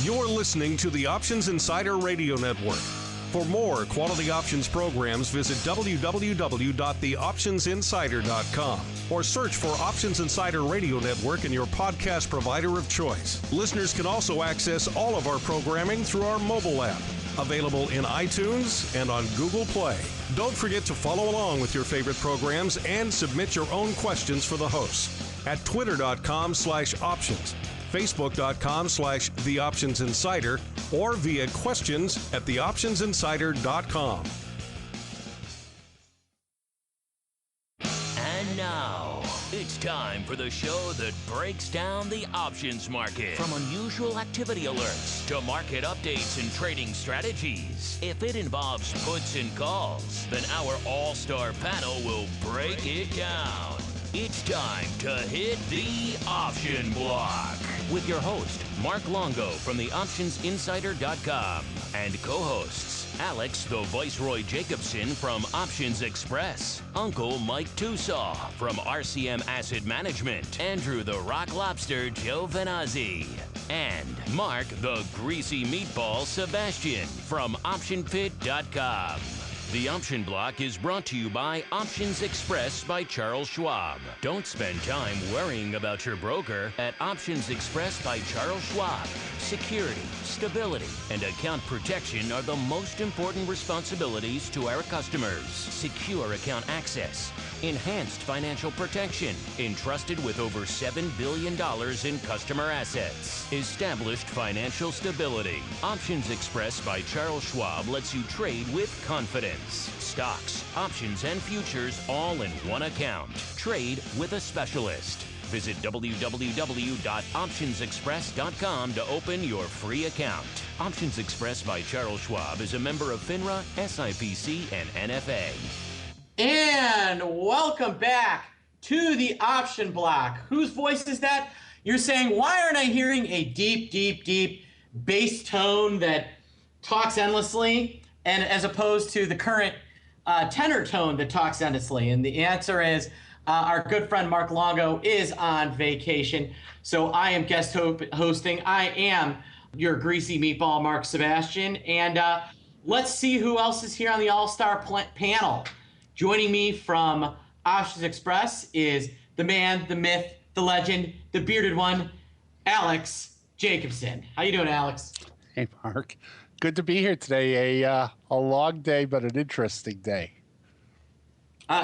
You're listening to the Options Insider Radio Network. For more quality options programs, visit www.theoptionsinsider.com or search for Options Insider Radio Network in your podcast provider of choice. Listeners can also access all of our programming through our mobile app, available in iTunes and on Google Play. Don't forget to follow along with your favorite programs and submit your own questions for the hosts at twitter.com/options, facebook.com/theoptionsinsider, or via questions at theoptionsinsider.com. And now, it's time for the show that breaks down the options market. From unusual activity alerts to market updates and trading strategies. If it involves puts and calls, then our all-star panel will break it down. It's time to hit the option block with your host, Mark Longo from theoptionsinsider.com, and co-hosts Alex the Viceroy Jacobson from Options Express, Uncle Mike Tusaw from RCM Asset Management, Andrew the Rock Lobster Giovinazzi, and Mark the Greasy Meatball Sebastian from OptionPit.com. The Option Block is brought to you by Options Express by Charles Schwab. Don't spend time worrying about your broker at Options Express by Charles Schwab. Security, stability, and account protection are the most important responsibilities to our customers. Secure account access, enhanced financial protection, entrusted with over $7 billion in customer assets. Established financial stability. Options Express by Charles Schwab lets you trade with confidence. Stocks, options, and futures all in one account. Trade with a specialist. Visit www.optionsexpress.com to open your free account. Options Express by Charles Schwab is a member of FINRA, SIPC, and NFA. And welcome back to the Option Block. Whose voice is that? You're saying, why aren't I hearing a deep, deep, deep bass tone that talks endlessly, and as opposed to the current tenor tone that talks endlessly? And the answer is our good friend Mark Longo is on vacation, so I am guest hosting. I am your greasy meatball, Mark Sebastian, and let's see who else is here on the all-star panel. Joining me from Options Express is the man, the myth, the legend, the bearded one, Alex Jacobson. How you doing, Alex? Hey, Mark. Good to be here today. A long day, but an interesting day.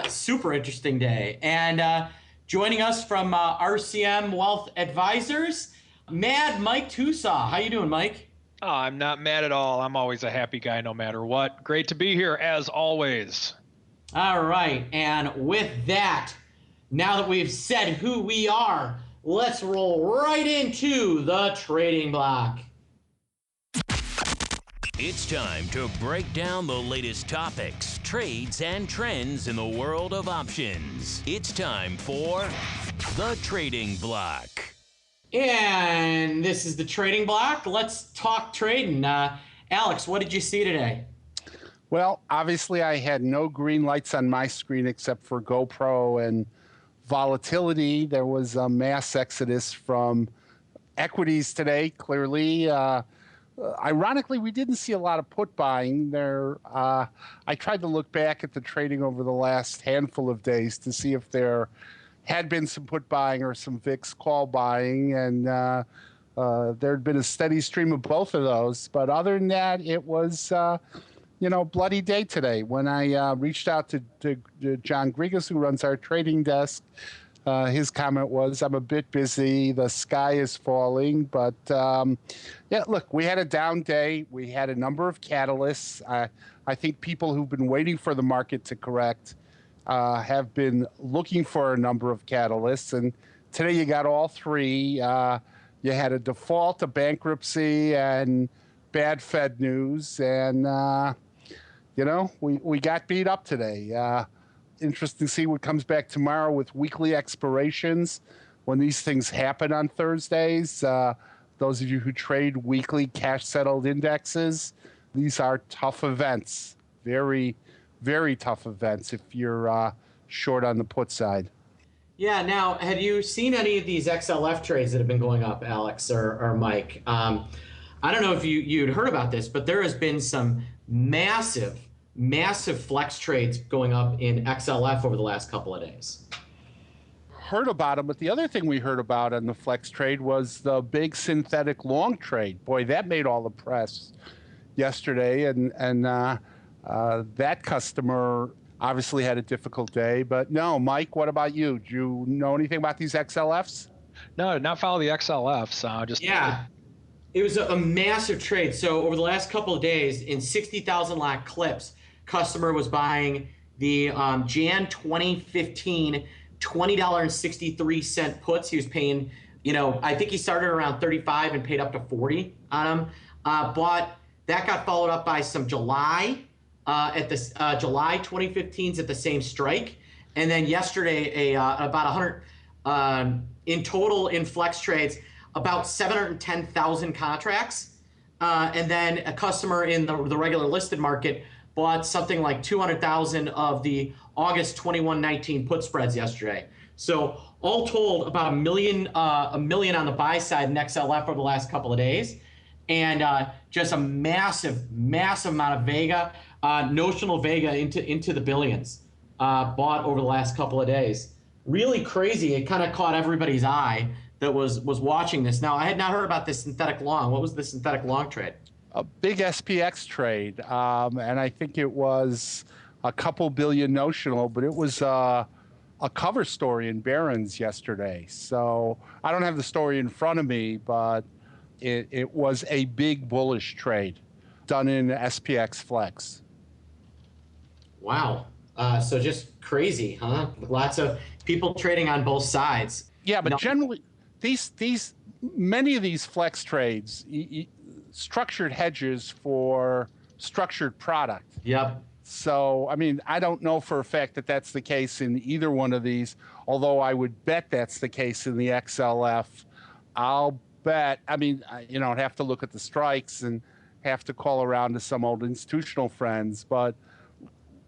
Super interesting day. And joining us from RCM Wealth Advisors, Mad Mike Tusaw. How you doing, Mike? Oh, I'm not mad at all. I'm always a happy guy no matter what. Great to be here as always. All right. And with that, now that we've said who we are, let's roll right into the trading block. It's time to break down the latest topics, trades, and trends in the world of options. It's time for the Trading Block. And this is the Trading Block. Let's talk trading. Alex, what did you see today? Well, obviously I had no green lights on my screen except for GoPro and volatility. There was a mass exodus from equities today, clearly. Ironically, we didn't see a lot of put buying there. I tried to look back at the trading over the last handful of days to see if there had been some put buying or some VIX call buying, and there had been a steady stream of both of those. But other than that, it was, bloody day today. When I reached out to John Grigas, who runs our trading desk, his comment was, I'm a bit busy. The sky is falling. But, yeah, look, we had a down day. We had a number of catalysts. I think people who've been waiting for the market to correct have been looking for a number of catalysts. And today you got all three. You had a default, a bankruptcy, and bad Fed news. And, we got beat up today. Interesting to see what comes back tomorrow with weekly expirations when these things happen on Thursdays. Those of you who trade weekly cash-settled indexes, these are tough events, very, very tough events if you're short on the put side. Yeah, now, have you seen any of these XLF trades that have been going up, Alex or Mike? I don't know if you'd heard about this, but there has been some massive flex trades going up in XLF over the last couple of days. Heard about them, but the other thing we heard about in the flex trade was the big synthetic long trade. Boy, that made all the press yesterday, and that customer obviously had a difficult day. But no, Mike, what about you? Do you know anything about these XLFs? No, did not follow the XLFs. Yeah. It was a massive trade. So over the last couple of days, in 60,000 lot clips, customer was buying the Jan 2015 $20.63 puts. He was paying, I think he started around 35 and paid up to 40 on them. But that got followed up by some July at the July 2015s at the same strike, and then yesterday about 100 in total in flex trades, about 710,000 contracts, and then a customer in the regular listed market bought something like 200,000 of the August 21-19 put spreads yesterday. So all told, about a million on the buy side in XLF over the last couple of days, and just a massive amount of Vega, notional Vega into the billions bought over the last couple of days. Really crazy. It kind of caught everybody's eye that was watching this. Now, I had not heard about this synthetic long. What was the synthetic long trade? A big SPX trade, and I think it was a couple billion notional, but it was a cover story in Barron's yesterday. So I don't have the story in front of me, but it was a big bullish trade done in SPX Flex. Wow. So just crazy, huh? Lots of people trading on both sides. Yeah, but generally, many of these flex trades, structured hedges for structured product. Yep. So, I mean, I don't know for a fact that that's the case in either one of these, although I would bet that's the case in the XLF. I'll bet, I'd have to look at the strikes and have to call around to some old institutional friends, but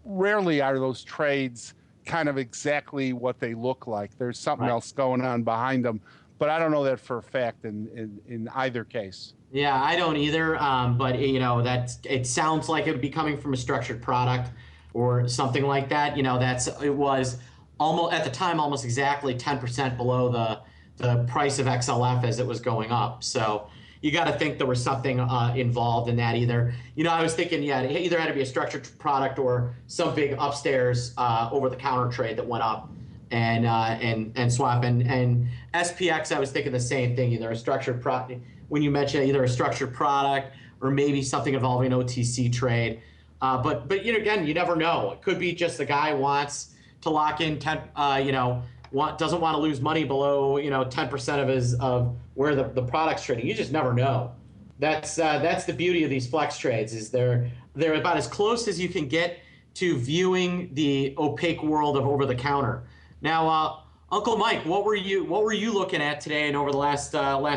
rarely are those trades kind of exactly what they look like. There's something else going on behind them, but I don't know that for a fact in either case. Yeah, I don't either. But it sounds like it would be coming from a structured product or something like that. It was almost at the time almost exactly 10% below the price of XLF as it was going up. So you got to think there was something involved in that either. I was thinking, it either had to be a structured product or some big upstairs over-the-counter trade that went up and swap. And SPX, I was thinking the same thing, either a structured product. When you mentioned either a structured product or maybe something involving OTC trade. But again, you never know. It could be just the guy wants to lock in 10, doesn't want to lose money below 10% of where the product's trading. You just never know. That's the beauty of these flex trades, is they're about as close as you can get to viewing the opaque world of over the counter. Now, Uncle Mike, what were you looking at today and over the last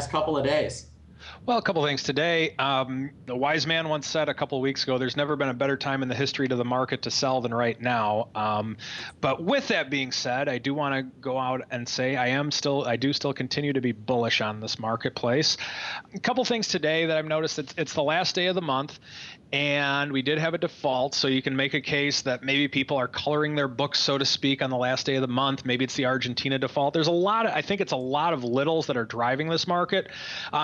couple of days? Well, a couple of things today. The wise man once said a couple of weeks ago, there's never been a better time in the history of the market to sell than right now. But with that being said, I do want to go out and say I do still continue to be bullish on this marketplace. A couple things today that I've noticed. It's the last day of the month, and we did have a default, so you can make a case that maybe people are coloring their books, so to speak, on the last day of the month. Maybe it's the Argentina default. I think it's a lot of littles that are driving this market.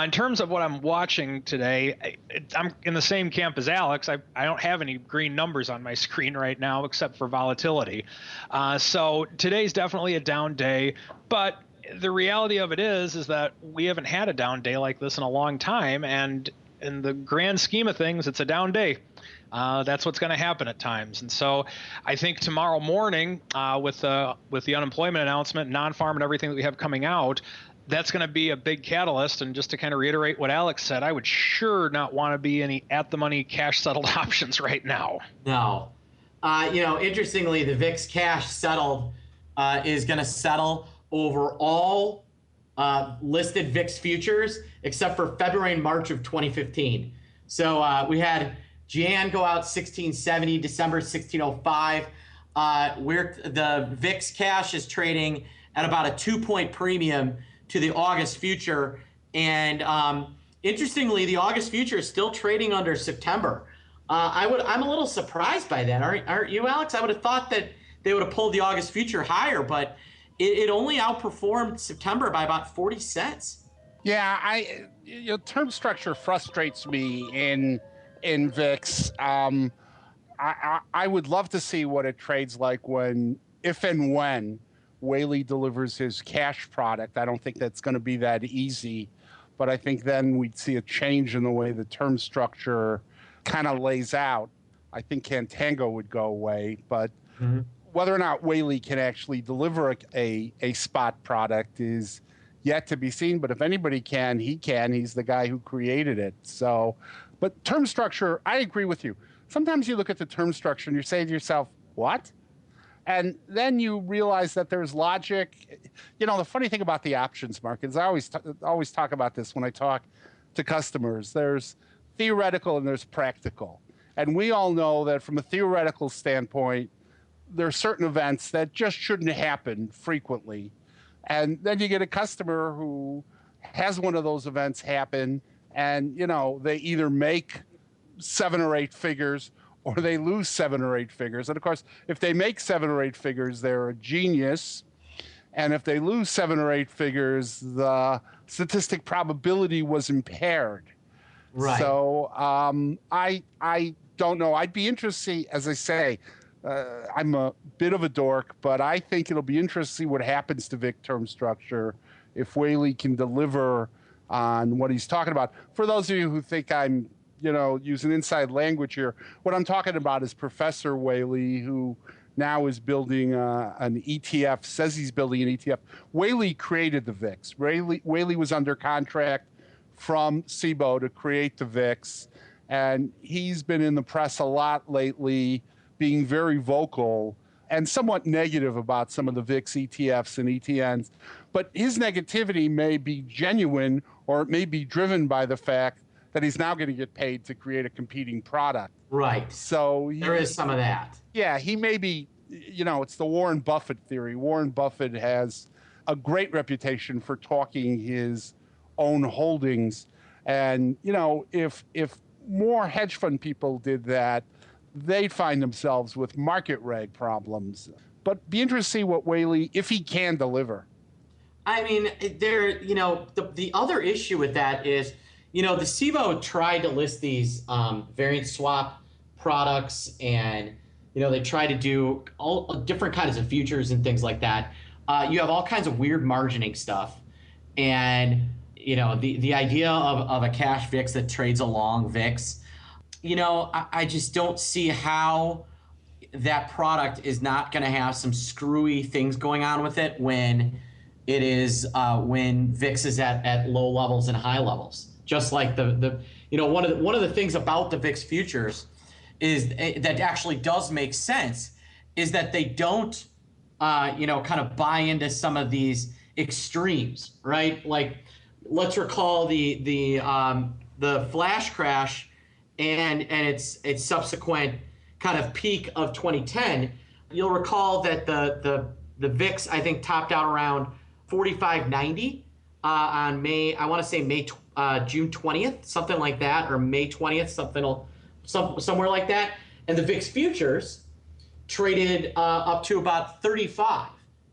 In terms of what I'm watching today, I'm in the same camp as Alex. I don't have any green numbers on my screen right now except for volatility. So today's definitely a down day, but the reality of it is that we haven't had a down day like this in a long time, and in the grand scheme of things, it's a down day. That's what's going to happen at times. And so I think tomorrow morning with the unemployment announcement, non-farm and everything that we have coming out, that's going to be a big catalyst. And just to kind of reiterate what Alex said, I would sure not want to be any at-the-money cash-settled options right now. No. Interestingly, the VIX cash settled is going to settle over all listed VIX futures except for February and March of 2015. So we had Jan go out 1670, December 1605. Where the VIX cash is trading at about a 2-point premium to the August future, and Interestingly, the August future is still trading under September. I'm a little surprised by that. Aren't you, Alex? I would have thought that they would have pulled the August future higher, but it only outperformed September by about 40 cents. Yeah, term structure frustrates me in VIX. I would love to see what it trades like if and when Whaley delivers his cash product. I don't think that's going to be that easy, but I think then we'd see a change in the way the term structure kind of lays out. I think Contango would go away, but whether or not Whaley can actually deliver a spot product is yet to be seen. But if anybody can, he can. He's the guy who created it. So, but term structure, I agree with you. Sometimes you look at the term structure and you say to yourself, what? And then you realize that there's logic. You know, the funny thing about the options markets, I always talk about this when I talk to customers. There's theoretical and there's practical. And we all know that from a theoretical standpoint, there are certain events that just shouldn't happen frequently. And then you get a customer who has one of those events happen, and, you know, they either make 7 or 8 figures or they lose 7 or 8 figures. And of course, if they make 7 or 8 figures, they're a genius. And if they lose 7 or 8 figures, the statistic probability was impaired. Right. So I don't know. I'd be interested, as I say, I'm a bit of a dork, but I think it'll be interesting to see what happens to VIX term structure if Whaley can deliver on what he's talking about. For those of you who think I'm, using inside language here, what I'm talking about is Professor Whaley, who now is building an ETF, says he's building an ETF. Whaley created the VIX. Whaley was under contract from SIBO to create the VIX, and he's been in the press a lot lately, being very vocal and somewhat negative about some of the VIX ETFs and ETNs. But his negativity may be genuine, or it may be driven by the fact that he's now going to get paid to create a competing product. Right. So there is some of that. Yeah, he may be, it's the Warren Buffett theory. Warren Buffett has a great reputation for talking his own holdings. And, if more hedge fund people did that, they'd find themselves with market reg problems. But be interested to see what Whaley, if he can deliver. I mean, the other issue with that is, the SIBO tried to list these variance swap products, and, they try to do all different kinds of futures and things like that. You have all kinds of weird margining stuff. And, the idea of a cash VIX that trades along VIX, I just don't see how that product is not going to have some screwy things going on with it when it is when VIX is at low levels and high levels. Just like one of the things about the VIX futures is that actually does make sense is that they don't kind of buy into some of these extremes, right? Like, let's recall the flash crash and its subsequent kind of peak of 2010. You'll recall that the VIX, I think, topped out around 45.90 on June 20th, something like that, or May 20th, somewhere like that. And the VIX futures traded up to about 35,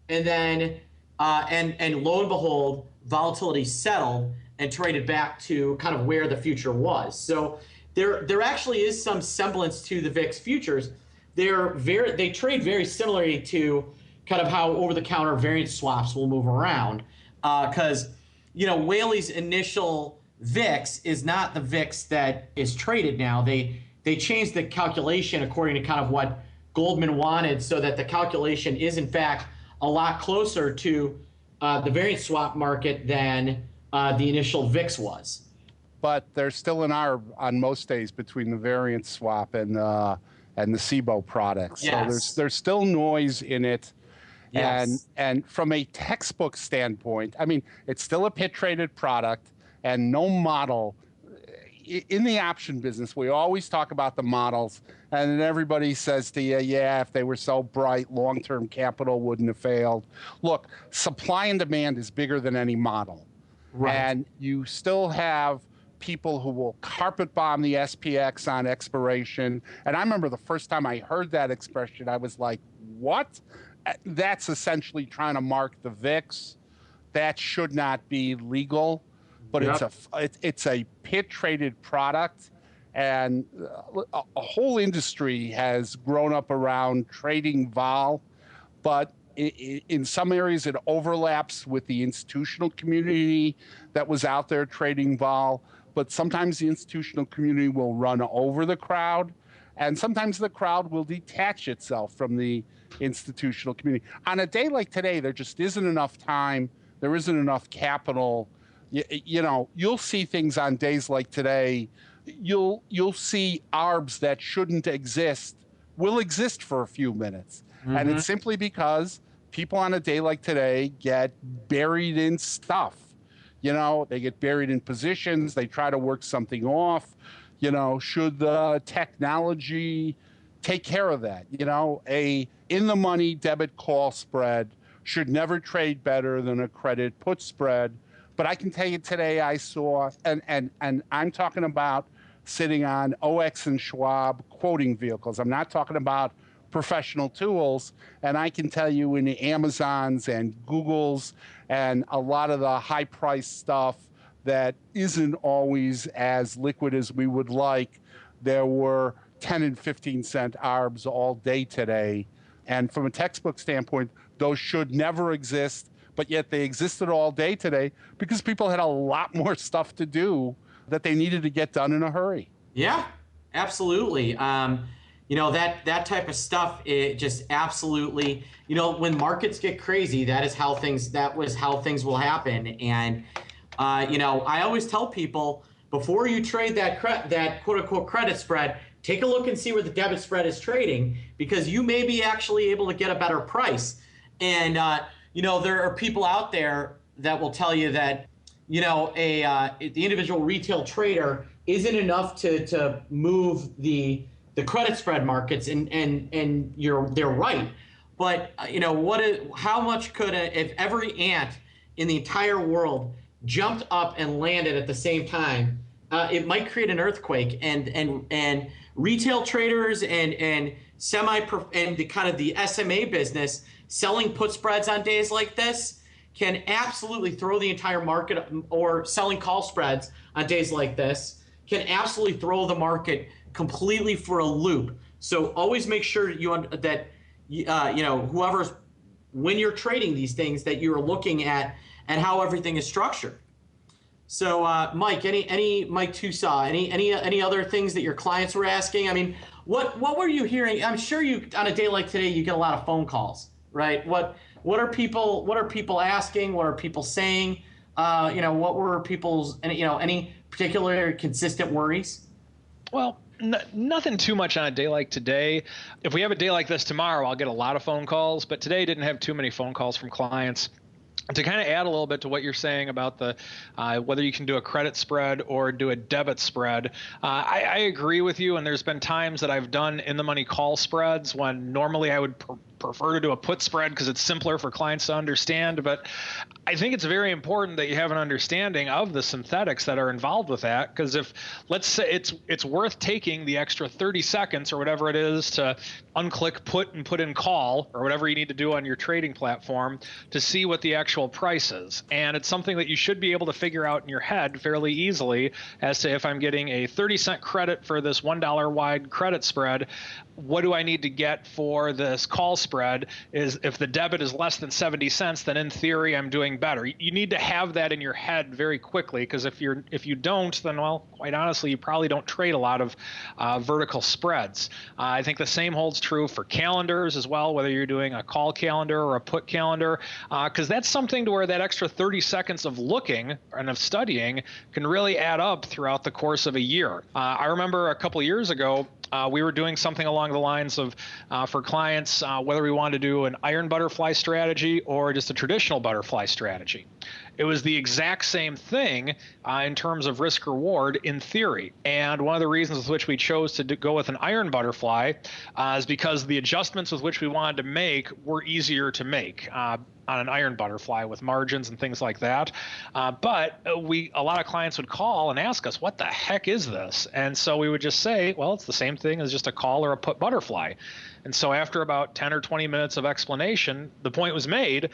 and then and lo and behold, volatility settled and traded back to kind of where the future was. So there actually is some semblance to the VIX futures. They trade very similarly to kind of how over-the-counter variance swaps will move around, because Whaley's initial VIX is not the VIX that is traded now. They changed the calculation according to kind of what Goldman wanted, so that the calculation is in fact a lot closer to the variance swap market than the initial VIX was. But there's still an arb on most days between the variance swap and the SIBO products. Yes. So there's still noise in it. Yes. And from a textbook standpoint, I mean, it's still a pit traded product, and no model. In the option business, we always talk about the models, and then everybody says to you, yeah, if they were so bright, long-term capital wouldn't have failed. Look, supply and demand is bigger than any model. Right. And you still have people who will carpet bomb the SPX on expiration. And I remember the first time I heard that expression, I was like, what? That's essentially trying to mark the VIX. That should not be legal, but it's a pit traded product. And a whole industry has grown up around trading vol, but in some areas it overlaps with the institutional community that was out there trading vol, but sometimes the institutional community will run over the crowd, and sometimes the crowd will detach itself from the institutional community. On a day like today, there just isn't enough time, there isn't enough capital. You know, you'll see things on days like today, you'll see ARBs that shouldn't exist will exist for a few minutes. Mm-hmm. And it's simply because people on a day like today get buried in stuff. You know, they get buried in positions, they try to work something off. You know, should the technology take care of that? You know, a in-the-money debit call spread should never trade better than a credit put spread. But I can tell you today I saw, and I'm talking about sitting on OX and Schwab quoting vehicles. I'm not talking about professional tools. And I can tell you in the Amazons and Googles and a lot of the high-priced stuff that isn't always as liquid as we would like, there were 10 and 15 cent ARBs all day today. And from a textbook standpoint, those should never exist, but yet they existed all day today because people had a lot more stuff to do that they needed to get done in a hurry. Yeah, absolutely. You know, that type of stuff, it just absolutely, you know, when markets get crazy, that was how things will happen. And, you know, I always tell people before you trade that quote unquote credit spread, take a look and see where the debit spread is trading, because you may be actually able to get a better price. And, you know, there are people out there that will tell you that, you know, the individual retail trader isn't enough to move the credit spread markets, and they're right. But you know, how much could if every ant in the entire world jumped up and landed at the same time, it might create an earthquake. And retail traders and the kind of the SMA business selling put spreads on days like this can absolutely throw the entire market, or selling call spreads on days like this can absolutely throw the market completely for a loop. So always make sure that you know, when you're trading these things, that you're looking at how everything is structured. So Mike, Mike Tusaw, any other things that your clients were asking? I mean, what were you hearing? I'm sure you, on a day like today, you get a lot of phone calls, right? What are people asking? What are people saying? You know, what were people's, any particular consistent worries? Well, nothing too much on a day like today. If we have a day like this tomorrow, I'll get a lot of phone calls, but today didn't have too many phone calls from clients. To kind of add a little bit to what you're saying about the whether you can do a credit spread or do a debit spread, I agree with you. And there's been times that I've done in the money call spreads when normally I would prefer to do a put spread because it's simpler for clients to understand. But I think it's very important that you have an understanding of the synthetics that are involved with that. Because if, let's say, it's worth taking the extra 30 seconds or whatever it is to unclick put and put in call, or whatever you need to do on your trading platform, to see what the actual price is. And it's something that you should be able to figure out in your head fairly easily as to, if I'm getting a 30-cent credit for this $1 wide credit spread, what do I need to get for this call spread? Is if the debit is less than 70 cents, then in theory I'm doing better. You need to have that in your head very quickly, because if you don't, then, well, quite honestly, you probably don't trade a lot of vertical spreads. I think the same holds true for calendars as well, whether you're doing a call calendar or a put calendar, because that's something to where that extra 30 seconds of looking and of studying can really add up throughout the course of a year. I remember a couple of years ago, we were doing something along the lines of, for clients, whether we wanted to do an iron butterfly strategy or just a traditional butterfly strategy. It was the exact same thing in terms of risk reward in theory. And one of the reasons with which we chose to go with an iron butterfly is because the adjustments with which we wanted to make were easier to make. on an iron butterfly with margins and things like that. But a lot of clients would call and ask us, what the heck is this? And so we would just say, well, it's the same thing as just a call or a put butterfly. And so after about 10 or 20 minutes of explanation, the point was made.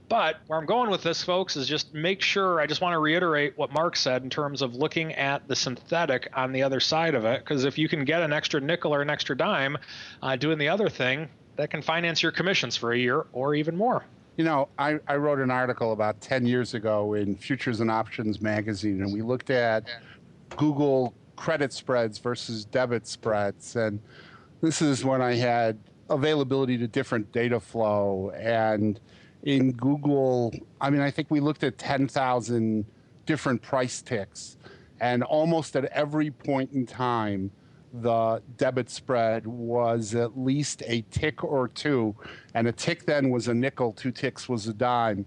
But where I'm going with this, folks, is just make sure, I just want to reiterate what Mark said in terms of looking at the synthetic on the other side of it. Because if you can get an extra nickel or an extra dime doing the other thing, that can finance your commissions for a year or even more. You know, I wrote an article about 10 years ago in Futures and Options magazine, and we looked at Google credit spreads versus debit spreads. And this is when I had availability to different data flow. And in Google, I mean, I think we looked at 10,000 different price ticks, and almost at every point in time, the debit spread was at least a tick or two, and a tick then was a nickel, 2 ticks was a dime.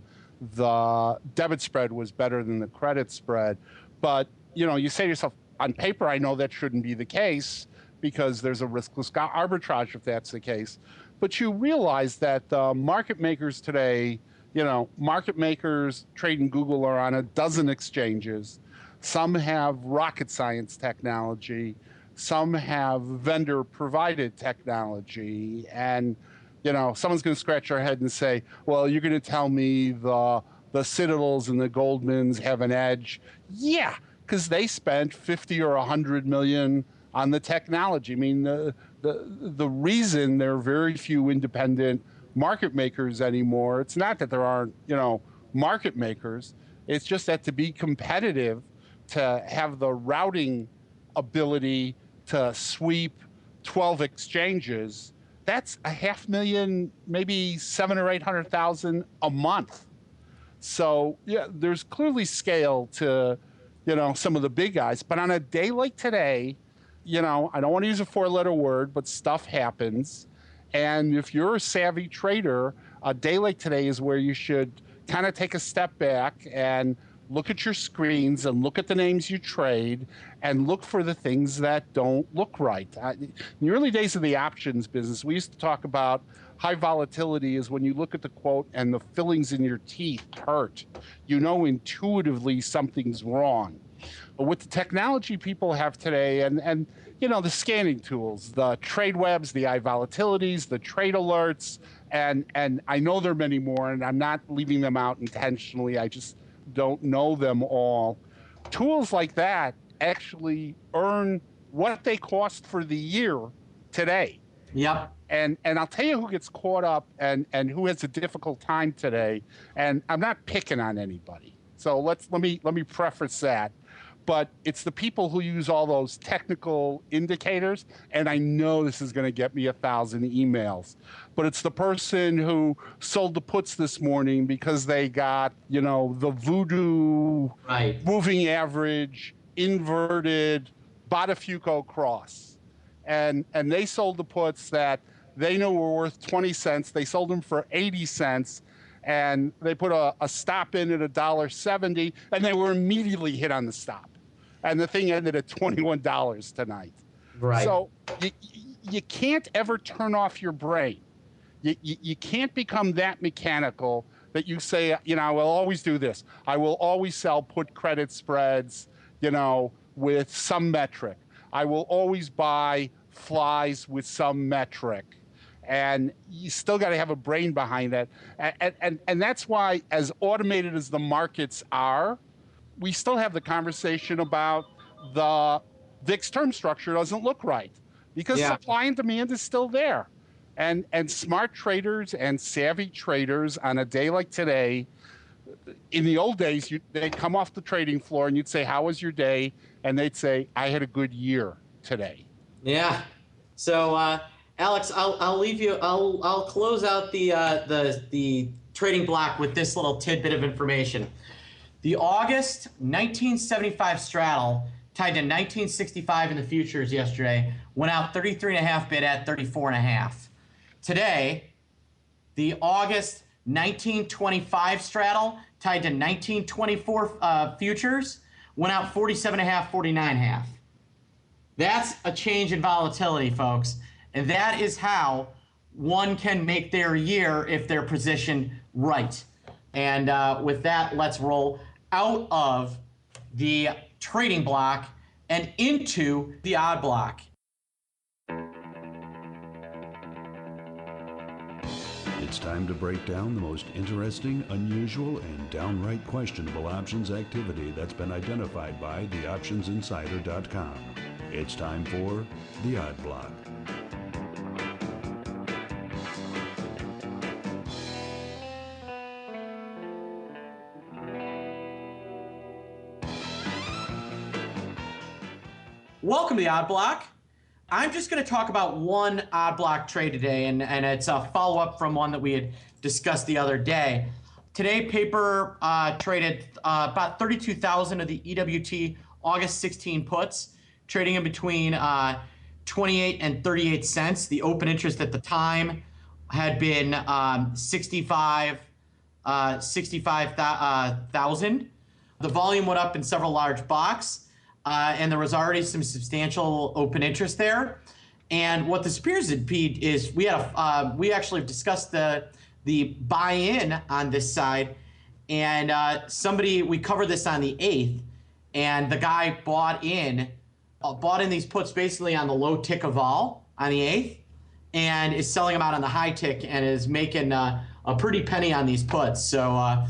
The debit spread was better than the credit spread. But, you know, you say to yourself, on paper, I know that shouldn't be the case because there's a riskless arbitrage if that's the case. But you realize that the market makers today, you know, market makers trading Google are on a dozen exchanges. Some have rocket science technology. Some have vendor-provided technology. And, you know, someone's going to scratch their head and say, well, you're going to tell me the Citadels and the Goldmans have an edge. Yeah, because they spent 50 or 100 million on the technology. I mean, the reason there are very few independent market makers anymore, it's not that there aren't, you know, market makers. It's just that to be competitive, to have the routing ability to sweep 12 exchanges, that's 500,000, maybe 700,000 or 800,000 a month. So yeah, there's clearly scale to, you know, some of the big guys. But on a day like today, you know, I don't want to use a 4-letter word, but stuff happens. And if you're a savvy trader, a day like today is where you should kind of take a step back and look at your screens and look at the names you trade and look for the things that don't look right. In the early days of the options business, we used to talk about high volatility is when you look at the quote and the fillings in your teeth hurt. You know intuitively something's wrong. But with the technology people have today and you know, the scanning tools, the trade webs, the iVolatilities, the trade alerts, and I know there are many more, and I'm not leaving them out intentionally. I just don't know them all. Tools like that actually earn what they cost for the year today. Yep. And I'll tell you who gets caught up and who has a difficult time today. And I'm not picking on anybody. So let me preface that. But it's the people who use all those technical indicators, and I know this is going to get me 1,000 emails. But it's the person who sold the puts this morning because they got, you know, the voodoo moving average, inverted, Botafuco cross. And they sold the puts that they know were worth 20 cents. They sold them for 80 cents. And they put a stop in at $1.70, and they were immediately hit on the stop. And the thing ended at $21 tonight. Right. So you can't ever turn off your brain. You can't become that mechanical that you say, you know, I will always do this. I will always sell put credit spreads, you know, with some metric. I will always buy flies with some metric. And you still got to have a brain behind that. And that's why, as automated as the markets are, we still have the conversation about the VIX term structure doesn't look right because supply and demand is still there. And smart traders and savvy traders on a day like today, in the old days, they'd come off the trading floor and you'd say, how was your day? And they'd say, I had a good year today. Yeah. So, Alex, I'll leave you. I'll close out the trading block with this little tidbit of information. The August 1975 straddle tied to 1965 in the futures yesterday went out 33.5 bid at 34.5. Today, the August 1925 straddle tied to 1924 futures went out 47.5, 49.5. That's a change in volatility, folks. And that is how one can make their year if they're positioned right. And with that, let's roll out of the trading block and into the odd block. It's time to break down the most interesting, unusual, and downright questionable options activity that's been identified by theoptionsinsider.com. It's time for the Odd Block. Welcome to the Odd Block. I'm just going to talk about one odd block trade today, and it's a follow-up from one that we had discussed the other day. Today, paper traded about 32,000 of the EWT August 16 puts, trading in between 28 and 38 cents. The open interest at the time had been 65,000. The volume went up in several large blocks. And there was already some substantial open interest there. And what this appears to be is we actually discussed the buy-in on this side, and we covered this on the 8th, and the guy bought in these puts basically on the low tick of vol on the 8th, and is selling them out on the high tick and is making a pretty penny on these puts. So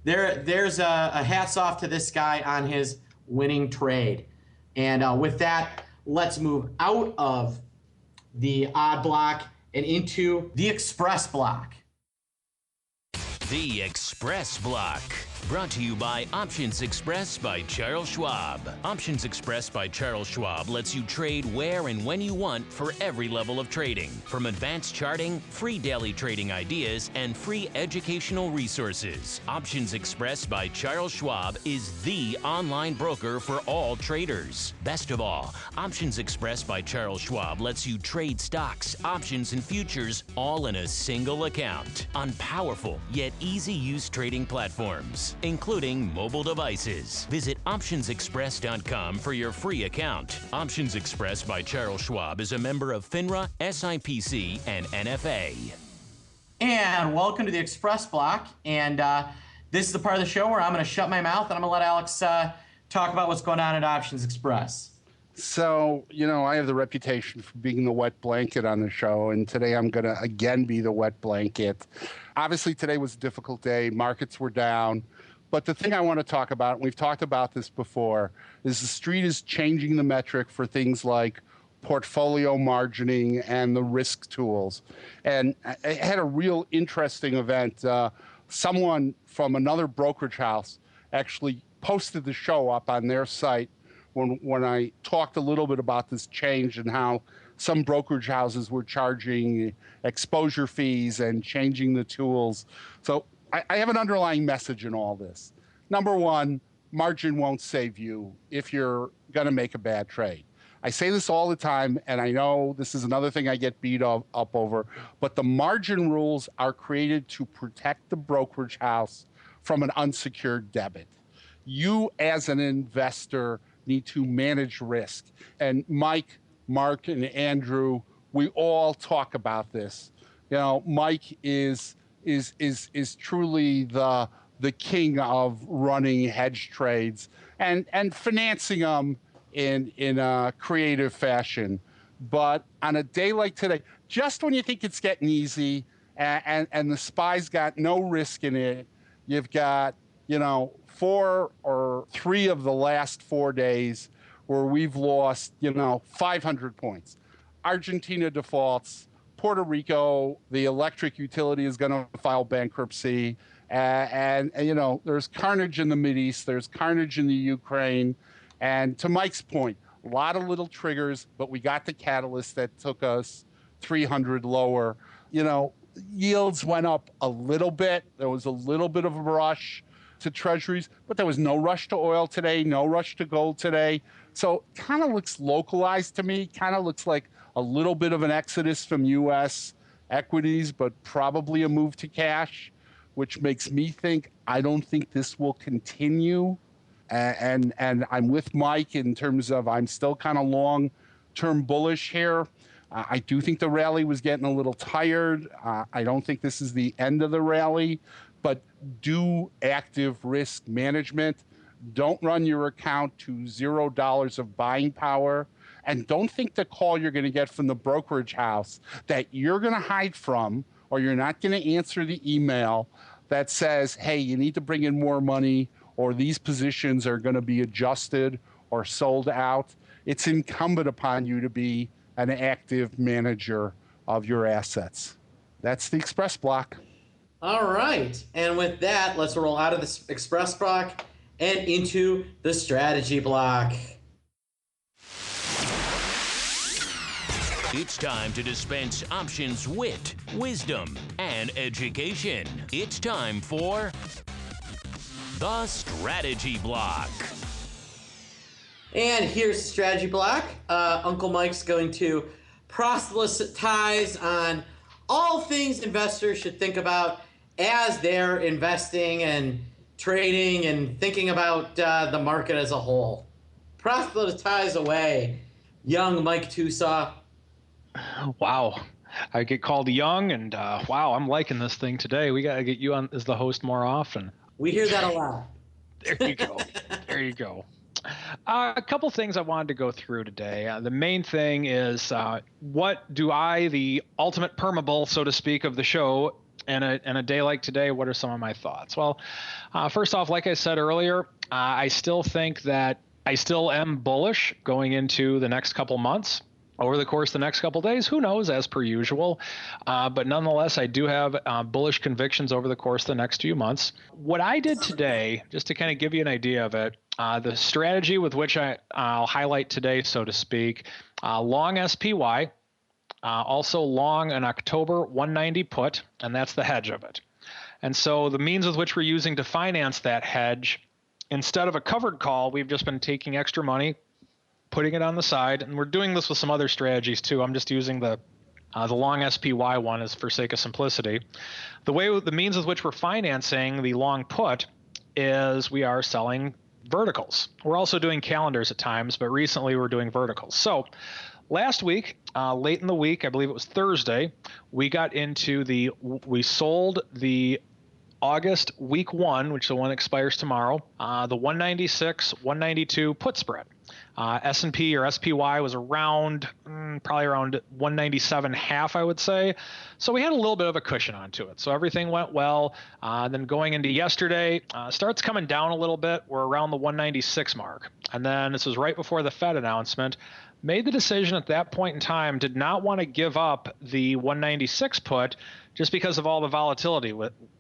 there's a hats off to this guy on his winning trade. And with that, let's move out of the odd block and into the Xpress Block. The Xpress Block, brought to you by Options Express by Charles Schwab. Options Express by Charles Schwab lets you trade where and when you want for every level of trading. From advanced charting, free daily trading ideas, and free educational resources. Options Express by Charles Schwab is the online broker for all traders. Best of all, Options Express by Charles Schwab lets you trade stocks, options, and futures all in a single account on powerful yet easy-use trading platforms, including mobile devices. Visit optionsexpress.com for your free account. Options Express by Charles Schwab is a member of FINRA, SIPC, and NFA. And welcome to the Xpress Block. And this is the part of the show where I'm going to shut my mouth and I'm going to let Alex talk about what's going on at Options Express. So, I have the reputation for being the wet blanket on the show, and today I'm going to again be the wet blanket. Obviously, today was a difficult day. Markets were down. But the thing I want to talk about, and we've talked about this before, is the street is changing the metric for things like portfolio margining and the risk tools. And I had a real interesting event. Someone from another brokerage house actually posted the show up on their site when I talked a little bit about this change and how some brokerage houses were charging exposure fees and changing the tools. So I have an underlying message in all this. Number one, margin won't save you if you're going to make a bad trade. I say this all the time, and I know this is another thing I get beat up over, but the margin rules are created to protect the brokerage house from an unsecured debit. You, as an investor, need to manage risk. And Mike, Mark, and Andrew, we all talk about this. Mike is truly the king of running hedge trades and financing them in a creative fashion. But on a day like today, just when you think it's getting easy and the SPY's got no risk in it, you've got 4 or 3 of the last 4 days where we've lost, 500 points. Argentina defaults. Puerto Rico, the electric utility is going to file bankruptcy. And there's carnage in the Mideast. There's carnage in the Ukraine. And to Mike's point, a lot of little triggers, but we got the catalyst that took us 300 lower. Yields went up a little bit. There was a little bit of a rush to treasuries, but there was no rush to oil today, no rush to gold today. So kind of looks localized to me, kind of looks like a little bit of an exodus from U.S. equities, but probably a move to cash, which makes me think I don't think this will continue. And I'm with Mike in terms of I'm still kind of long-term bullish here. I do think the rally was getting a little tired. I don't think this is the end of the rally. but do active risk management. Don't run your account to $0 of buying power. And don't think the call you're going to get from the brokerage house that you're going to hide from, or you're not going to answer the email that says, hey, you need to bring in more money, or these positions are going to be adjusted or sold out. It's incumbent upon you to be an active manager of your assets. That's the Xpress Block. All right. And with that, let's roll out of the Xpress Block and into the strategy block. It's time to dispense options wit, wisdom, and education. It's time for the strategy block. And here's the strategy block. Uncle Mike's going to proselytize on all things investors should think about as they're investing and trading and thinking about the market as a whole. Proselytize away, young Mike Tusaw. Wow. I get called young, and wow, I'm liking this thing today. We got to get you on as the host more often. We hear that a lot. There you go. There you go. A couple things I wanted to go through today. The main thing is what do I, the ultimate permabull, so to speak, of the show, in a day like today, what are some of my thoughts? Well, first off, like I said earlier, I still think that I still am bullish going into the next couple months. Over the course of the next couple of days, who knows, as per usual. But nonetheless, I do have bullish convictions over the course of the next few months. What I did today, just to kind of give you an idea of it, the strategy with which I'll highlight today, so to speak, long SPY, also long an October 190 put, and that's the hedge of it. And so the means with which we're using to finance that hedge, instead of a covered call, we've just been taking extra money, putting it on the side, and we're doing this with some other strategies too. I'm just using the long SPY one as for sake of simplicity. The means with which we're financing the long put is we are selling verticals. We're also doing calendars at times, but recently we're doing verticals. So last week, late in the week, I believe it was Thursday, we sold the August week 1, which is the one that expires tomorrow, the 196, 192 put spread. S&P or SPY was around, probably around 197.5, I would say. So we had a little bit of a cushion onto it. So everything went well. Then going into yesterday, starts coming down a little bit. We're around the 196 mark. And then this was right before the Fed announcement. Made the decision at that point in time, did not want to give up the 196 put just because of all the volatility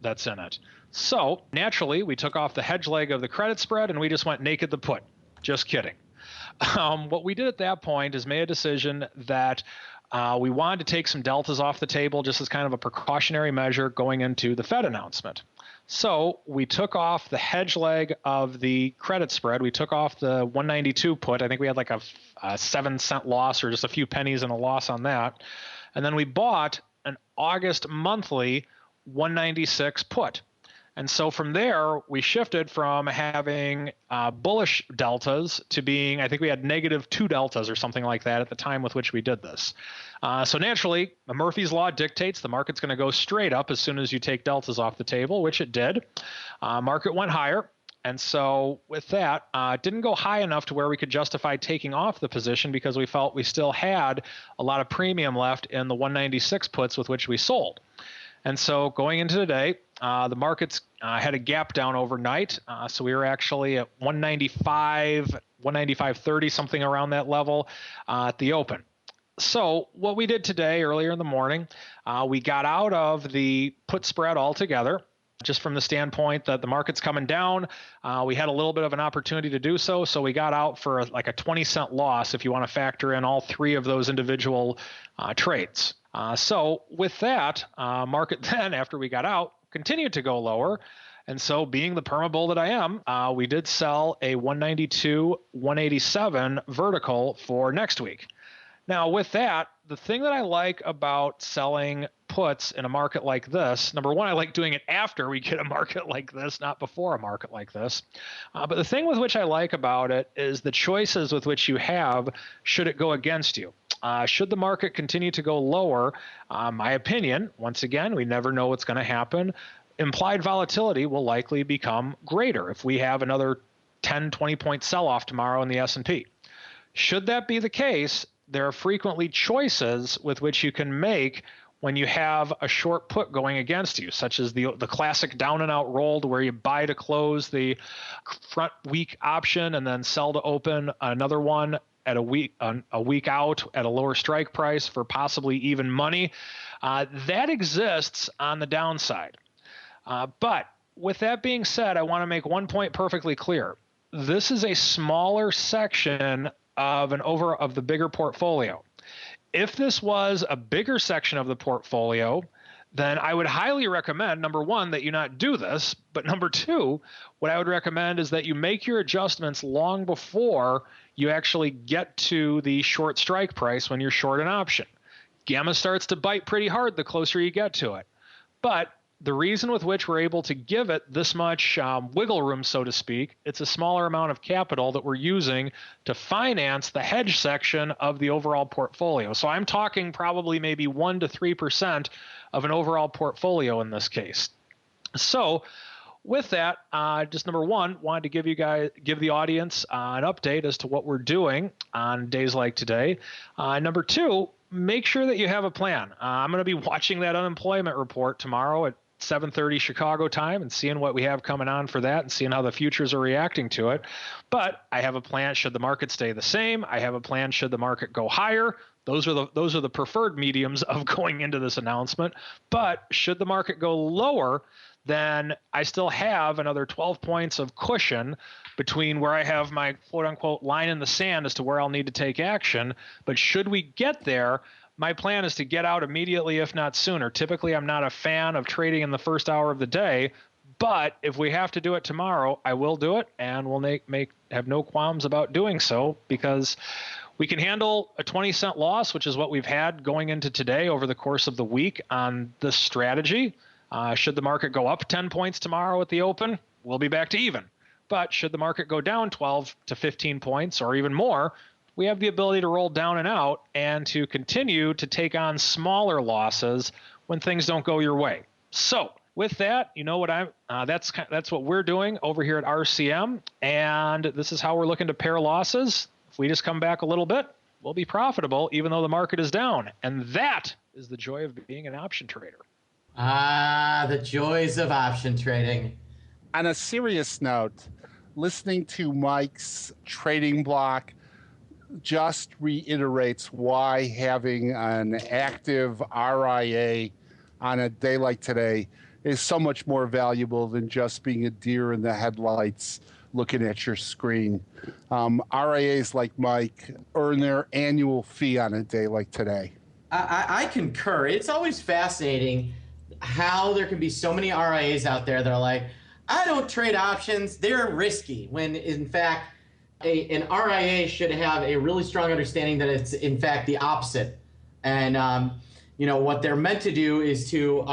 that's in it. So naturally, we took off the hedge leg of the credit spread and we just went naked the put. Just kidding. What we did at that point is made a decision that we wanted to take some deltas off the table just as kind of a precautionary measure going into the Fed announcement. So we took off the hedge leg of the credit spread. We took off the 192 put. I think we had like a 7 cent loss or just a few pennies and a loss on that. And then we bought an August monthly 196 put. And so from there, we shifted from having bullish deltas to being, I think we had -2 deltas or something like that at the time with which we did this. So naturally, Murphy's Law dictates the market's going to go straight up as soon as you take deltas off the table, which it did. Market went higher. And so with that, it didn't go high enough to where we could justify taking off the position because we felt we still had a lot of premium left in the 196 puts with which we sold. And so going into today, the markets had a gap down overnight. So we were actually at 195, 195.30, something around that level at the open. So what we did today, earlier in the morning, we got out of the put spread altogether, just from the standpoint that the market's coming down. We had a little bit of an opportunity to do so. So we got out for like a 20-cent loss if you want to factor in all three of those individual trades. So with that, market then, after we got out, continued to go lower. And so being the permabull that I am, we did sell a 192, 187 vertical for next week. Now with that, the thing that I like about selling puts in a market like this, number one, I like doing it after we get a market like this, not before a market like this. But the thing with which I like about it is the choices with which you have should it go against you. Should the market continue to go lower, my opinion, once again, we never know what's going to happen, implied volatility will likely become greater if we have another 10, 20-point sell-off tomorrow in the S&P. Should that be the case, there are frequently choices with which you can make when you have a short put going against you, such as the classic down and out roll where you buy to close the front week option and then sell to open another one at a week out at a lower strike price for possibly even money. That exists on the downside. But with that being said, I want to make one point perfectly clear. This is a smaller section of the bigger portfolio. If this was a bigger section of the portfolio, then I would highly recommend, number one, that you not do this. But number two, what I would recommend is that you make your adjustments long before you actually get to the short strike price when you're short an option. Gamma starts to bite pretty hard the closer you get to it. But the reason with which we're able to give it this much wiggle room, so to speak, it's a smaller amount of capital that we're using to finance the hedge section of the overall portfolio. So I'm talking probably maybe 1 to 3% of an overall portfolio in this case. So with that, just number one, wanted to give the audience an update as to what we're doing on days like today. Number two, make sure that you have a plan. I'm going to be watching that unemployment report tomorrow at 7:30 Chicago time and seeing what we have coming on for that and seeing how the futures are reacting to it. But I have a plan should the market stay the same. I have a plan should the market go higher. Those are the preferred mediums of going into this announcement. But should the market go lower, then I still have another 12 points of cushion between where I have my quote unquote line in the sand as to where I'll need to take action. But should we get there, my plan is to get out immediately, if not sooner. Typically, I'm not a fan of trading in the first hour of the day, but if we have to do it tomorrow, I will do it, and we'll have no qualms about doing so because we can handle a 20-cent loss, which is what we've had going into today over the course of the week on this strategy. Should the market go up 10 points tomorrow at the open, we'll be back to even. But should the market go down 12 to 15 points or even more, we have the ability to roll down and out and to continue to take on smaller losses when things don't go your way. So with that, you know what that's what we're doing over here at RCM. And this is how we're looking to pair losses. If we just come back a little bit, we'll be profitable even though the market is down. And that is the joy of being an option trader. The joys of option trading. On a serious note, listening to Mike's trading block just reiterates why having an active RIA on a day like today is so much more valuable than just being a deer in the headlights looking at your screen. RIAs like Mike earn their annual fee on a day like today. I concur. It's always fascinating how there can be so many RIAs out there that are like, I don't trade options, they're risky, when in fact an RIA should have a really strong understanding that it's in fact the opposite. And what they're meant to do is to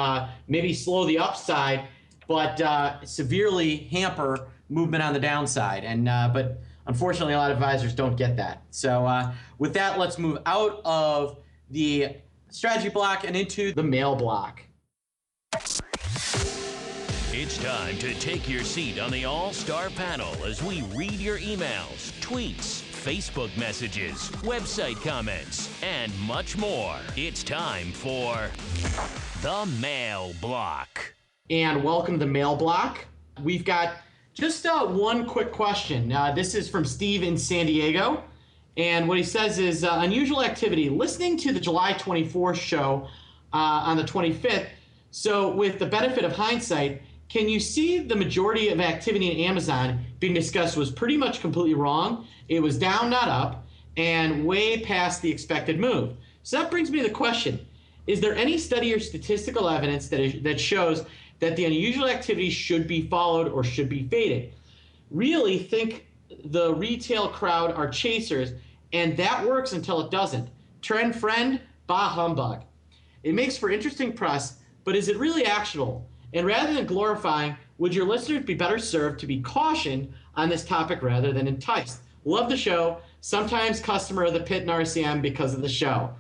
maybe slow the upside, but severely hamper movement on the downside. And but unfortunately, a lot of advisors don't get that. So with that, let's move out of the strategy block and into the mail block. It's time to take your seat on the All-Star panel as we read your emails, tweets, Facebook messages, website comments, and much more. It's time for the Mail Block. And welcome to the Mail Block. We've got just one quick question. This is from Steve in San Diego. And what he says is, unusual activity. Listening to the July 24th show on the 25th, so with the benefit of hindsight, can you see the majority of activity in Amazon being discussed was pretty much completely wrong? It was down, not up, and way past the expected move. So that brings me to the question. Is there any study or statistical evidence that shows that the unusual activity should be followed or should be faded? Really think the retail crowd are chasers, and that works until it doesn't. Trend friend, bah-humbug. It makes for interesting press, but is it really actionable? And rather than glorifying, would your listeners be better served to be cautioned on this topic rather than enticed? Love the show. Sometimes customer of the Pit and RCM because of the show.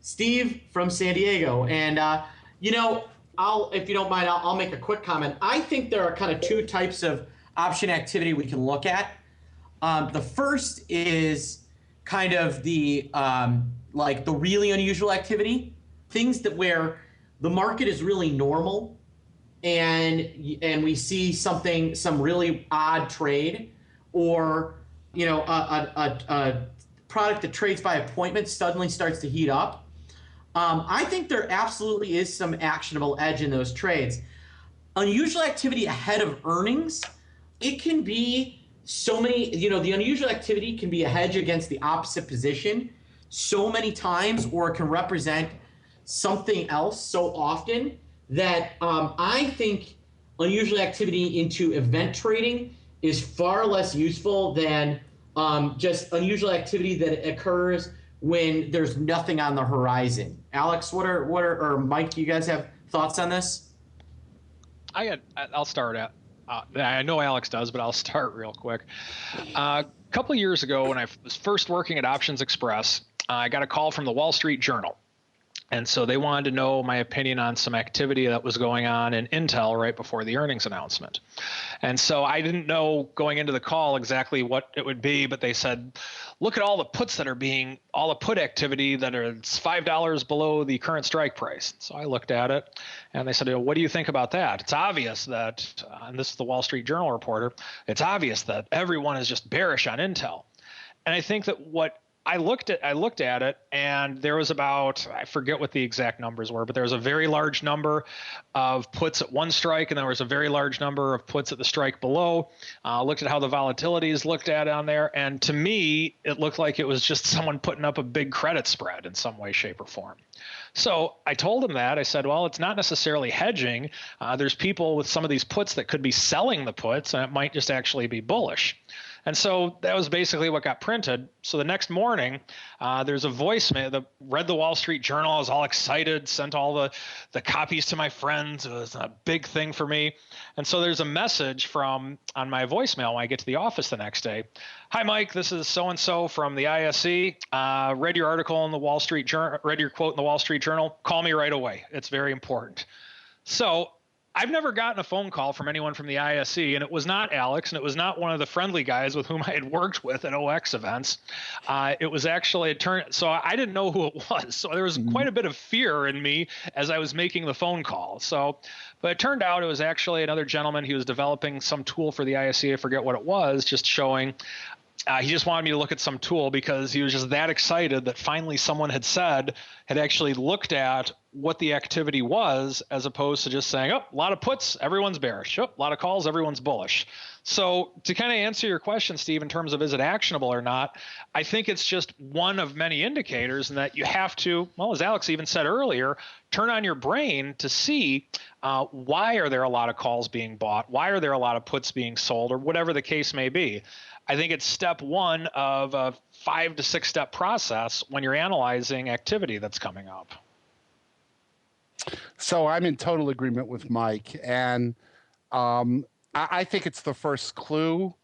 Steve from San Diego. And, if you don't mind, I'll make a quick comment. I think there are kind of two types of option activity we can look at. The first is kind of the like the really unusual activity, things that where the market is really normal, and we see some really odd trade, or a product that trades by appointment suddenly starts to heat up. I think there absolutely is some actionable edge in those trades. Unusual activity ahead of earnings, it can be so many, the unusual activity can be a hedge against the opposite position so many times, or it can represent something else so often that I think unusual activity into event trading is far less useful than just unusual activity that occurs when there's nothing on the horizon. Alex, or Mike, do you guys have thoughts on this? I'll start out. I know Alex does, but I'll start real quick. A couple of years ago, when I was first working at Options Express, I got a call from the Wall Street Journal. And so they wanted to know my opinion on some activity that was going on in Intel right before the earnings announcement. And so I didn't know going into the call exactly what it would be, but they said, look at all the puts that are all the put activity that are $5 below the current strike price. So I looked at it and they said, what do you think about that? It's obvious that, and this is the Wall Street Journal reporter, it's obvious that everyone is just bearish on Intel. And I think that what I looked at it, and there was about, I forget what the exact numbers were, but there was a very large number of puts at one strike, and there was a very large number of puts at the strike below. Looked at how the volatilities looked at on there, and to me, it looked like it was just someone putting up a big credit spread in some way, shape, or form. So I told him that. I said, well, it's not necessarily hedging. There's people with some of these puts that could be selling the puts, and it might just actually be bullish. And so that was basically what got printed. So the next morning, there's a voicemail that read the Wall Street Journal. I was all excited, sent all the copies to my friends. It was a big thing for me. And so there's a message on my voicemail when I get to the office the next day. Hi, Mike, this is so-and-so from the ISE. Read your article in the Wall Street Journal, read your quote in the Wall Street Journal. Call me right away. It's very important. So I've never gotten a phone call from anyone from the ISE, and it was not Alex, and it was not one of the friendly guys with whom I had worked with at OX events. It was actually so I didn't know who it was. So there was quite a bit of fear in me as I was making the phone call. But it turned out it was actually another gentleman. He was developing some tool for the ISE. I forget what it was, just showing. He just wanted me to look at some tool because he was just that excited that finally someone had actually looked at what the activity was, as opposed to just saying, oh, a lot of puts, everyone's bearish. Oh, a lot of calls, everyone's bullish. So to kind of answer your question, Steve, in terms of is it actionable or not, I think it's just one of many indicators, and that you have to, well, as Alex even said earlier, turn on your brain to see why are there a lot of calls being bought? Why are there a lot of puts being sold, or whatever the case may be? I think it's step one of a 5 to 6 step process when you're analyzing activity that's coming up. So I'm in total agreement with Mike, and I think it's the first clue.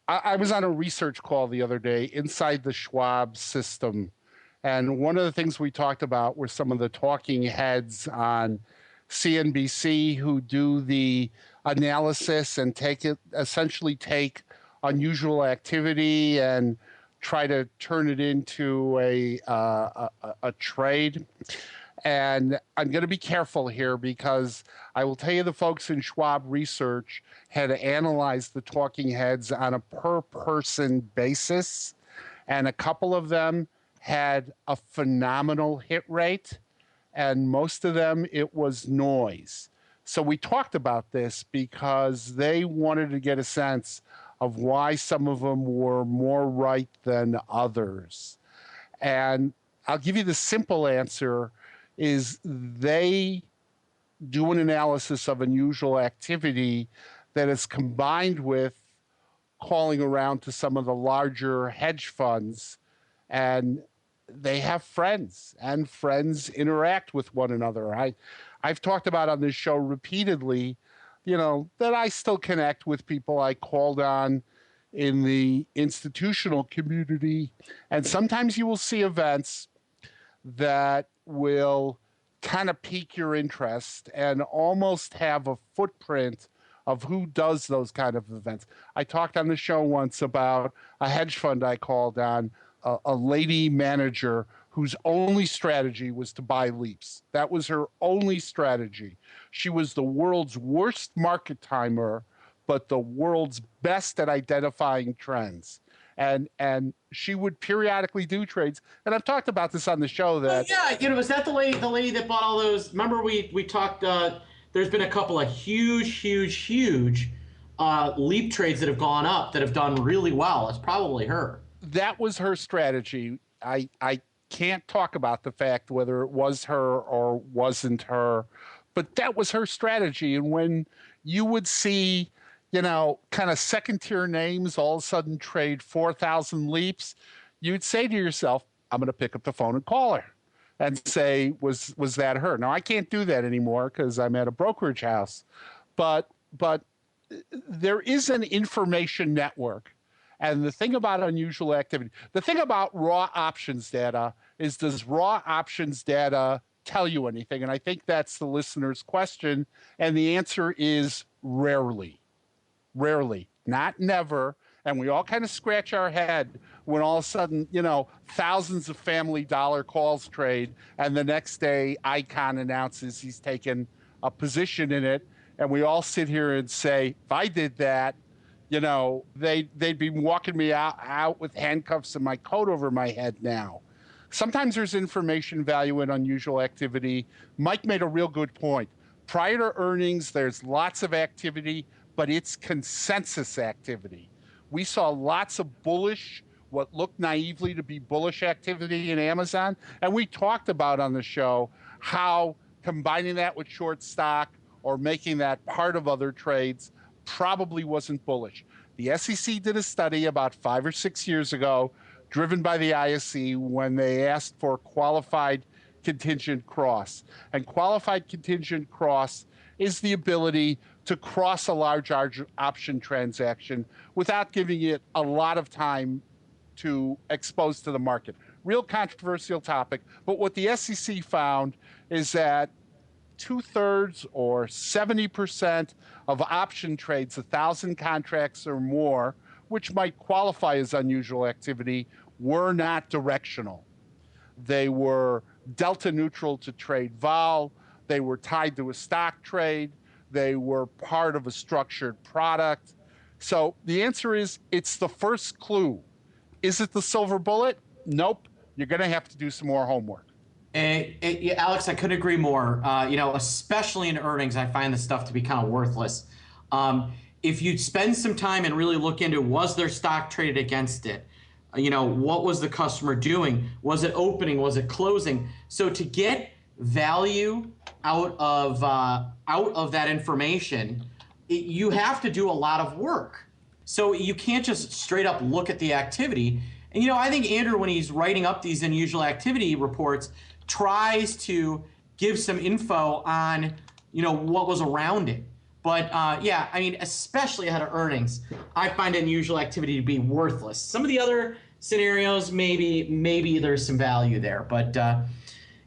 I was on a research call the other day inside the Schwab system, and one of the things we talked about were some of the talking heads on CNBC who do the analysis and essentially take unusual activity and try to turn it into a trade. And I'm going to be careful here because I will tell you the folks in Schwab Research had analyzed the talking heads on a per person basis, and a couple of them had a phenomenal hit rate, and most of them it was noise. So we talked about this because they wanted to get a sense of why some of them were more right than others. And I'll give you the simple answer is they do an analysis of unusual activity that is combined with calling around to some of the larger hedge funds, and they have friends, and friends interact with one another. I've talked about on this show repeatedly, that I still connect with people I called on in the institutional community. And sometimes you will see events that will kind of pique your interest and almost have a footprint of who does those kind of events. I talked on the show once about a hedge fund I called on, a lady manager whose only strategy was to buy leaps. That was her only strategy. She was the world's worst market timer, but the world's best at identifying trends. And she would periodically do trades. And I've talked about this on the show that was that the lady that bought all those? Remember we talked. There's been a couple of huge leap trades that have gone up that have done really well. It's probably her. That was her strategy. I can't talk about the fact whether it was her or wasn't her, but that was her strategy. And when you would see, kind of second tier names all of a sudden trade 4,000 leaps, you'd say to yourself, I'm going to pick up the phone and call her and say, was that her? Now, I can't do that anymore because I'm at a brokerage house, but there is an information network. And the thing about unusual activity, the thing about raw options data is, does raw options data tell you anything? And I think that's the listener's question. And the answer is rarely. Rarely, not never. And we all kind of scratch our head when all of a sudden, thousands of Family Dollar calls trade, and the next day Icon announces he's taken a position in it. And we all sit here and say, if I did that, they'd be walking me out with handcuffs and my coat over my head now. Sometimes there's information value in unusual activity. Mike made a real good point. Prior to earnings, there's lots of activity, but it's consensus activity. We saw lots of bullish, what looked naively to be bullish activity in Amazon. And we talked about on the show how combining that with short stock or making that part of other trades probably wasn't bullish. The SEC did a study about 5 or 6 years ago, driven by the ISE, when they asked for qualified contingent cross. And qualified contingent cross is the ability to cross a large option transaction without giving it a lot of time to expose to the market. Real controversial topic, but what the SEC found is that 2/3 or 70% of option trades, 1,000 contracts or more, which might qualify as unusual activity, were not directional. They were delta neutral to trade vol. They were tied to a stock trade. They were part of a structured product. So the answer is, it's the first clue. Is it the silver bullet? Nope. You're going to have to do some more homework. Alex, I couldn't agree more. Especially in earnings, I find this stuff to be kind of worthless. If you spend some time and really look into, was their stock traded against it? What was the customer doing? Was it opening? Was it closing? So to get value out of that information, you have to do a lot of work. So you can't just straight up look at the activity. And I think Andrew, when he's writing up these unusual activity reports, tries to give some info on, what was around it. But especially ahead of earnings, I find unusual activity to be worthless. Some of the other scenarios, maybe there's some value there. But,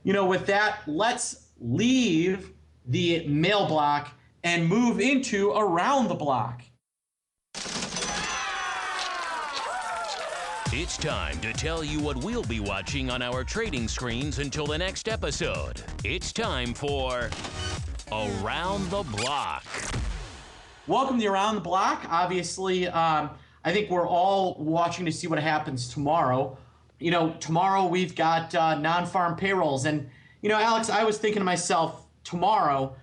with that, let's leave the mail block and move into around the block. It's time to tell you what we'll be watching on our trading screens until the next episode. It's time for Around the Block. Welcome to Around the Block. Obviously, I think we're all watching to see what happens tomorrow. Tomorrow we've got non-farm payrolls. And, Alex, I was thinking to myself, tomorrow,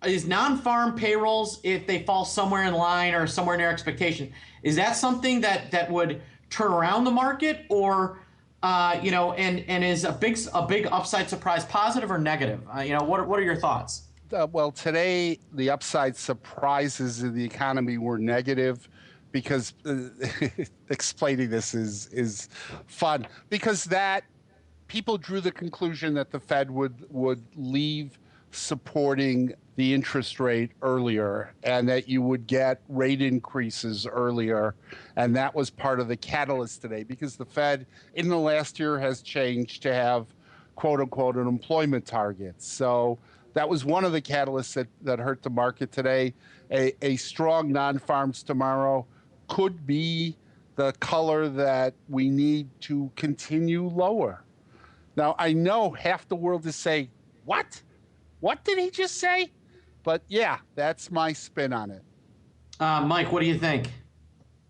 is non-farm payrolls, if they fall somewhere in line or somewhere near expectation, is that something that would turn around the market, or and is a big upside surprise positive or negative? What are your thoughts? Well, today the upside surprises in the economy were negative, because explaining this is fun, because that people drew the conclusion that the Fed would leave supporting the interest rate earlier, and that you would get rate increases earlier. And that was part of the catalyst today, because the Fed in the last year has changed to have quote unquote unemployment targets. So that was one of the catalysts that hurt the market today. A strong non-farms tomorrow could be the color that we need to continue lower. Now, I know half the world is saying, what? What did he just say? But yeah, that's my spin on it. Mike, what do you think?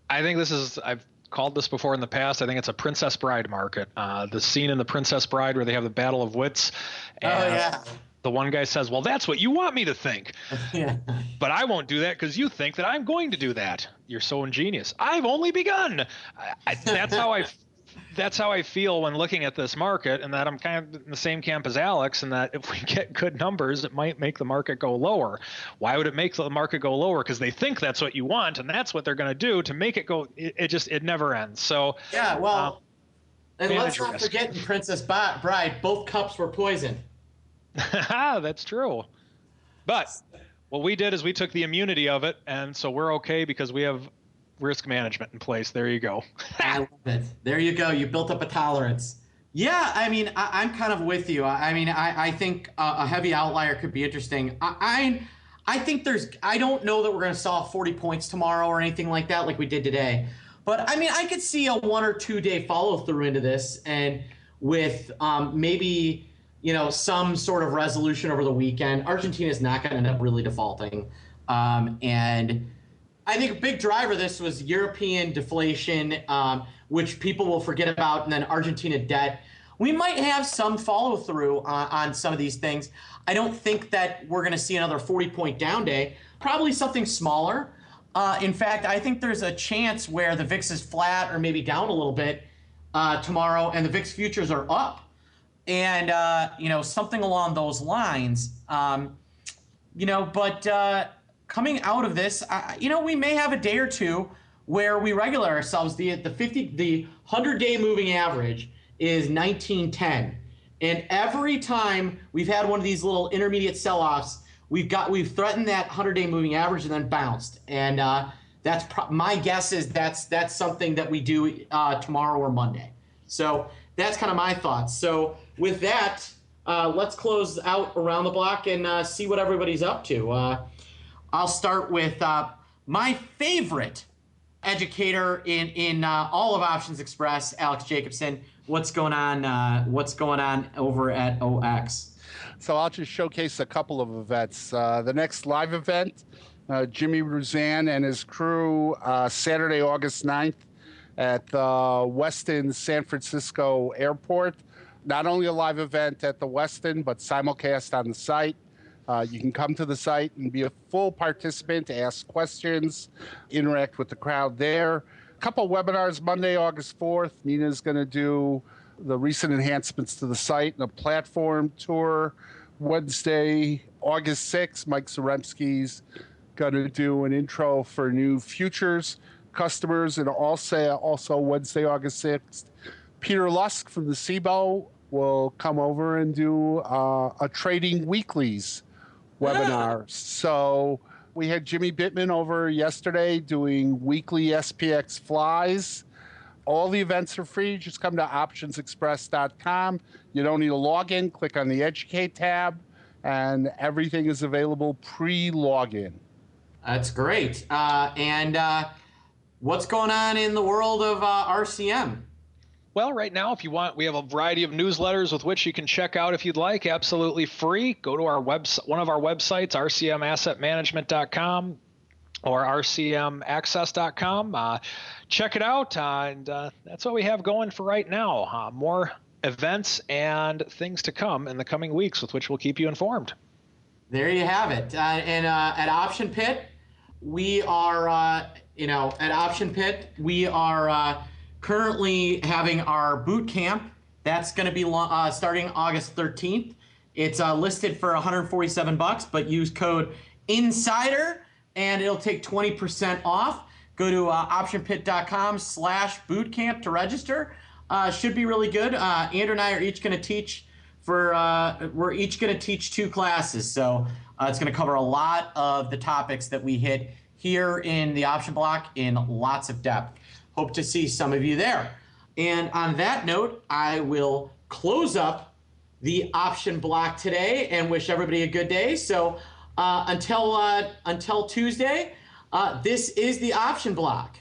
I think I've called this before in the past. I think it's a Princess Bride market. The scene in The Princess Bride where they have the battle of wits. And the one guy says, well, that's what you want me to think. Yeah. But I won't do that because you think that I'm going to do that. You're so ingenious. I've only begun. That's how I feel when looking at this market, and that I'm kind of in the same camp as Alex, and that if we get good numbers, it might make the market go lower. Why would it make the market go lower? Because they think that's what you want, and that's what they're going to do to make it go. It never ends. So yeah, well, and let's not forget in Princess Bride, both cups were poisoned. That's true. But what we did is we took the immunity of it, and so we're okay because we have risk management in place. There you go. I love it. There you go. You built up a tolerance. Yeah, I mean, I'm kind of with you. I think a heavy outlier could be interesting. I think I don't know that we're going to saw 40 points tomorrow or anything like that like we did today. But, I mean, I could see a 1 or 2 day follow through into this, and with maybe, some sort of resolution over the weekend. Argentina is not going to end up really defaulting. And I think a big driver of this was European deflation, which people will forget about, and then Argentina debt. We might have some follow through on some of these things. I don't think that we're going to see another 40-point down day, probably something smaller. In fact, I think there's a chance where the VIX is flat or maybe down a little bit tomorrow, and the VIX futures are up. And, something along those lines. Coming out of this, we may have a day or two where we regulate ourselves. The 100-day moving average is 1910, and every time we've had one of these little intermediate sell-offs, we've threatened that 100-day moving average and then bounced. And that's my guess is that's something that we do tomorrow or Monday. So that's kind of my thoughts. So with that, let's close out around the block and see what everybody's up to. I'll start with my favorite educator in all of Options Express, Alex Jacobson. What's going on? What's going on over at OX? So I'll just showcase a couple of events. The next live event, Jimmy Ruzan and his crew, Saturday, August 9th at the Westin San Francisco Airport. Not only a live event at the Westin, but simulcast on the site. You can come to the site and be a full participant, ask questions, interact with the crowd there. A couple webinars Monday, August 4th. Nina's going to do the recent enhancements to the site and a platform tour. Wednesday, August 6th, Mike Zaremski's going to do an intro for new futures customers. And also Wednesday, August 6th, Peter Lusk from the SIBO will come over and do a Trading Weeklies webinar. So we had Jimmy Bittman over yesterday doing weekly SPX flies. All the events are free. Just come to optionsexpress.com. You don't need a login. Click on the Educate tab, and everything is available pre-login. That's great. And what's going on in the world of RCM? Well, right now, if you want, we have a variety of newsletters with which you can check out if you'd like, absolutely free. Go to our one of our websites, rcmassetmanagement.com or rcmaccess.com. Check it out, and that's what we have going for right now. More events and things to come in the coming weeks with which we'll keep you informed. There you have it. And at Option Pit, we are, currently having our boot camp. That's going to be starting August 13th. It's listed for $147, but use code INSIDER and it'll take 20% off. Go to optionpit.com/bootcamp to register. Should be really good. Andrew and I are each going to teach we're each going to teach 2 classes. So it's going to cover a lot of the topics that we hit here in the option block in lots of depth. Hope to see some of you there. And on that note, I will close up the option block today and wish everybody a good day. So until Tuesday, this is the option block.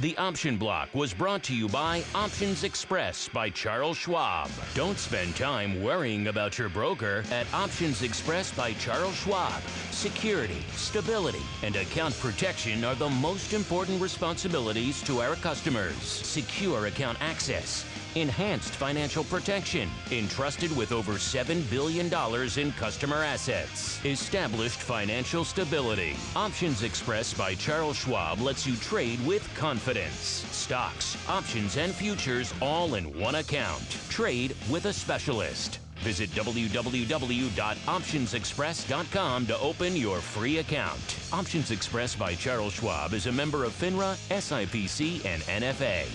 The Option Block was brought to you by Options Express by Charles Schwab. Don't spend time worrying about your broker at Options Express by Charles Schwab. Security, stability, and account protection are the most important responsibilities to our customers. Secure account access, enhanced financial protection, entrusted with over $7 billion in customer assets, established financial stability. Options Express by Charles Schwab lets you trade with confidence. Stocks, options, and futures all in one account. Trade with a specialist. Visit www.optionsexpress.com to open your free account. Options Express by Charles Schwab is a member of FINRA, SIPC, and NFA.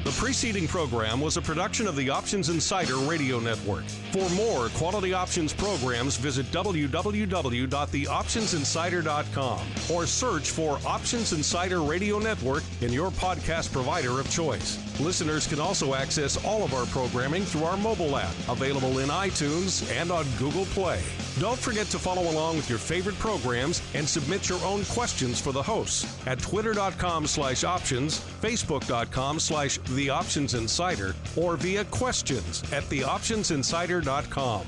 The preceding program was a production of the Options Insider Radio Network. For more quality options programs, visit www.theoptionsinsider.com or search for Options Insider Radio Network in your podcast provider of choice. Listeners can also access all of our programming through our mobile app, available in iTunes and on Google Play. Don't forget to follow along with your favorite programs and submit your own questions for the hosts at twitter.com/options, facebook.com/theoptionsinsider, or via questions at theoptionsinsider.com.